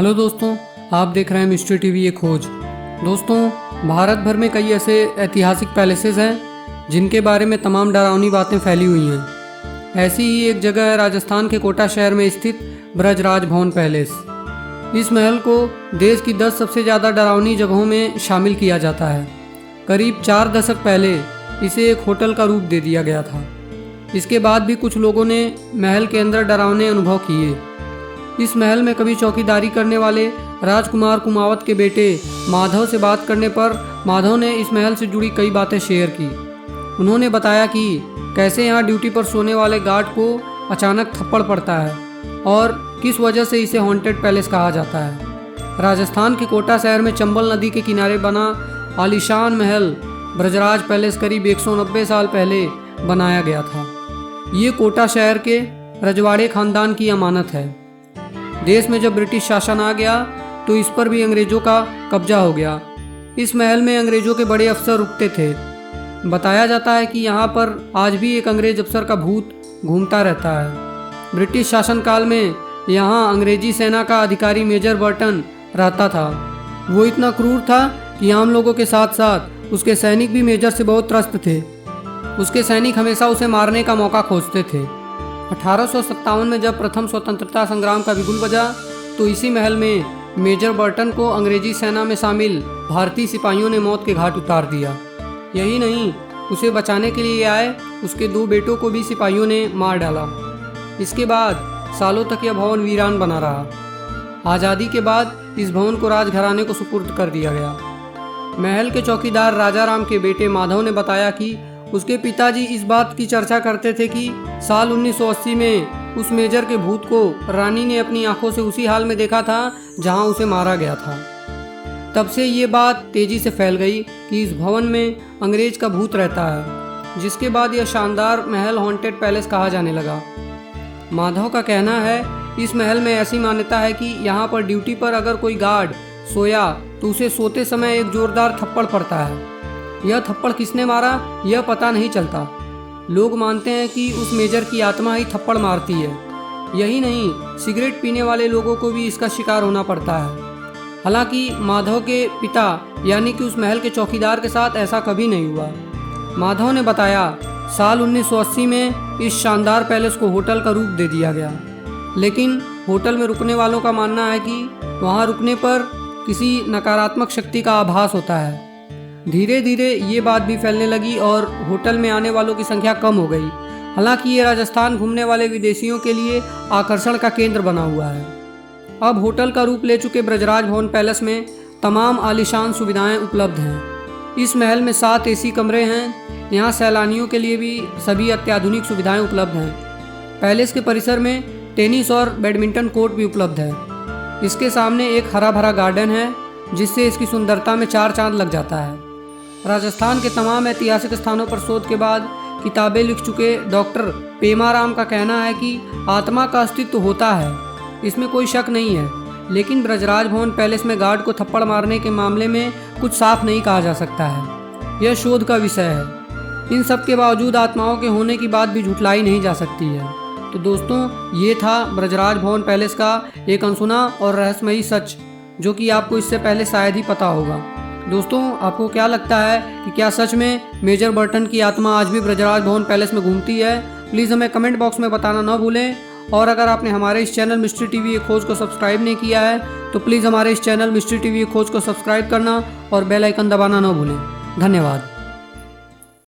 Hello दोस्तों, आप देख रहे हैं मिस्ट्री टीवी ये खोज। दोस्तों, भारत भर में कई ऐसे ऐतिहासिक पैलेसेस हैं जिनके बारे में तमाम डरावनी बातें फैली हुई हैं। ऐसी ही एक जगह है राजस्थान के कोटा शहर में स्थित ब्रजराज भवन पैलेस। इस महल को देश की 10 सबसे ज़्यादा डरावनी जगहों में शामिल किया जाता है। करीब 4 दशक पहले इसे एक होटल का रूप दे दिया गया था। इसके बाद भी कुछ लोगों ने महल के अंदर डरावने अनुभव किए। इस महल में कभी चौकीदारी करने वाले राजकुमार कुमावत के बेटे माधव से बात करने पर माधव ने इस महल से जुड़ी कई बातें शेयर की। उन्होंने बताया कि कैसे यहाँ ड्यूटी पर सोने वाले गार्ड को अचानक थप्पड़ पड़ता है और किस वजह से इसे हॉन्टेड पैलेस कहा जाता है। राजस्थान के कोटा शहर में चंबल नदी के किनारे बना आलीशान महल ब्रजराज पैलेस करीब 190 साल पहले बनाया गया था। ये कोटा शहर के रजवाड़े खानदान की अमानत है। देश में जब ब्रिटिश शासन आ गया तो इस पर भी अंग्रेज़ों का कब्जा हो गया। इस महल में अंग्रेज़ों के बड़े अफसर रुकते थे। बताया जाता है कि यहाँ पर आज भी एक अंग्रेज अफसर का भूत घूमता रहता है। ब्रिटिश शासनकाल में यहाँ अंग्रेजी सेना का अधिकारी मेजर बर्टन रहता था। वो इतना क्रूर था कि आम लोगों के साथ साथ उसके सैनिक भी मेजर से बहुत त्रस्त थे। उसके सैनिक हमेशा उसे मारने का मौका खोजते थे। 1857 में जब प्रथम स्वतंत्रता संग्राम का बिगुल बजा तो इसी महल में मेजर बर्टन को अंग्रेजी सेना में शामिल भारतीय सिपाहियों ने मौत के घाट उतार दिया। यही नहीं, उसे बचाने के लिए आए उसके 2 बेटों को भी सिपाहियों ने मार डाला। इसके बाद सालों तक यह भवन वीरान बना रहा। आज़ादी के बाद इस भवन को राजघराने को सुपुर्द कर दिया गया। महल के चौकीदार राजा राम के बेटे माधव ने बताया कि उसके पिताजी इस बात की चर्चा करते थे कि साल 1980 में उस मेजर के भूत को रानी ने अपनी आंखों से उसी हाल में देखा था जहां उसे मारा गया था। तब से ये बात तेजी से फैल गई कि इस भवन में अंग्रेज का भूत रहता है, जिसके बाद यह शानदार महल हॉन्टेड पैलेस कहा जाने लगा। माधव का कहना है इस महल में ऐसी मान्यता है कि यहाँ पर ड्यूटी पर अगर कोई गार्ड सोया तो उसे सोते समय एक जोरदार थप्पड़ पड़ता है। यह थप्पड़ किसने मारा यह पता नहीं चलता। लोग मानते हैं कि उस मेजर की आत्मा ही थप्पड़ मारती है। यही नहीं, सिगरेट पीने वाले लोगों को भी इसका शिकार होना पड़ता है। हालांकि माधव के पिता यानी कि उस महल के चौकीदार के साथ ऐसा कभी नहीं हुआ। माधव ने बताया साल 1980 में इस शानदार पैलेस को होटल का रूप दे दिया गया, लेकिन होटल में रुकने वालों का मानना है कि वहाँ रुकने पर किसी नकारात्मक शक्ति का आभास होता है। धीरे धीरे ये बात भी फैलने लगी और होटल में आने वालों की संख्या कम हो गई। हालांकि ये राजस्थान घूमने वाले विदेशियों के लिए आकर्षण का केंद्र बना हुआ है। अब होटल का रूप ले चुके ब्रजराज भवन पैलेस में तमाम आलीशान सुविधाएं उपलब्ध हैं। इस महल में 7 AC कमरे हैं। यहाँ सैलानियों के लिए भी सभी अत्याधुनिक सुविधाएं उपलब्ध हैं। पैलेस के परिसर में टेनिस और बैडमिंटन कोर्ट भी उपलब्ध है। इसके सामने एक हरा भरा गार्डन है जिससे इसकी सुंदरता में 4 चांद लग जाता है। राजस्थान के तमाम ऐतिहासिक स्थानों पर शोध के बाद किताबें लिख चुके डॉक्टर पेमाराम का कहना है कि आत्मा का अस्तित्व होता है, इसमें कोई शक नहीं है। लेकिन ब्रजराज भवन पैलेस में गार्ड को थप्पड़ मारने के मामले में कुछ साफ नहीं कहा जा सकता है। यह शोध का विषय है। इन सब के बावजूद आत्माओं के होने की बात भी झुठलाई नहीं जा सकती है। तो दोस्तों, ये था ब्रजराज भवन पैलेस का एक अनसुना और रहस्यमयी सच, जो कि आपको इससे पहले शायद ही पता होगा। दोस्तों, आपको क्या लगता है कि क्या सच में मेजर बर्टन की आत्मा आज भी ब्रजराज भवन पैलेस में घूमती है? प्लीज़ हमें कमेंट बॉक्स में बताना ना भूलें। और अगर आपने हमारे इस चैनल मिस्ट्री टीवी खोज को सब्सक्राइब नहीं किया है तो प्लीज़ हमारे इस चैनल मिस्ट्री टीवी खोज को सब्सक्राइब करना और बेल आइकन दबाना ना भूलें। धन्यवाद।